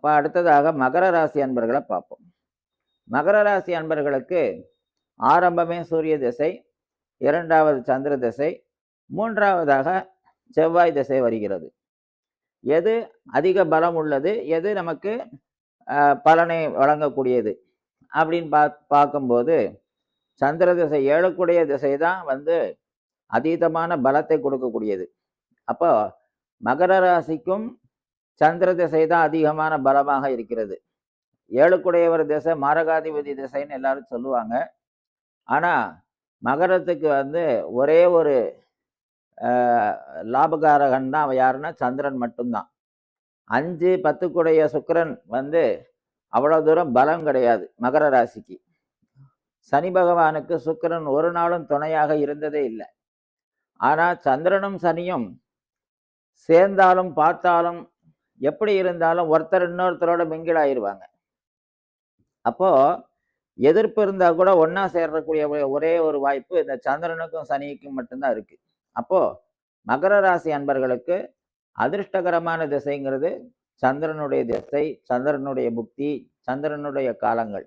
அப்போ அடுத்ததாக மகர ராசி அன்பர்களை பார்ப்போம். மகர ராசி அன்பர்களுக்கு ஆரம்பமே சூரிய திசை, இரண்டாவது சந்திர திசை, மூன்றாவதாக செவ்வாய் திசை வருகிறது. எது அதிக பலம் உள்ளது, எது நமக்கு பலனை வழங்கக்கூடியது அப்படின்னு பார்க்கும்போது சந்திர திசை 7க்குடைய திசை தான் அதீதமான பலத்தை கொடுக்கக்கூடியது. அப்போ மகர ராசிக்கும் சந்திர திசை தான் அதிகமான பலமாக இருக்கிறது. 7க்குடையவர் திசை மாரகாதிபதி திசைன்னு எல்லாரும் சொல்லுவாங்க. ஆனா மகரத்துக்கு ஒரே ஒரு லாபகாரகன் தான். யாருன்னா சந்திரன் மட்டும்தான். 5, 10க்குடைய சுக்கிரன் அவ்வளவு தூரம் பலம் கிடையாது மகர ராசிக்கு. சனி பகவானுக்கு சுக்கிரன் ஒரு நாளும் துணையாக இருந்ததே இல்லை. ஆனா சந்திரனும் சனியும் சேர்ந்தாலும் பார்த்தாலும் எப்படி இருந்தாலும் ஒருத்தர் இன்னொருத்தரோட மிங்கிள் ஆயிருவாங்க. அப்போ எதிர்ப்பு இருந்தா கூட ஒன்னா சேர்றக்கூடிய ஒரே ஒரு வாய்ப்பு இந்த சந்திரனுக்கும் சனிக்கும் மட்டும்தான் இருக்கு. அப்போ மகர ராசி அன்பர்களுக்கு அதிர்ஷ்டகரமான திசைங்கிறது சந்திரனுடைய திசை, சந்திரனுடைய புக்தி, சந்திரனுடைய காலங்கள்.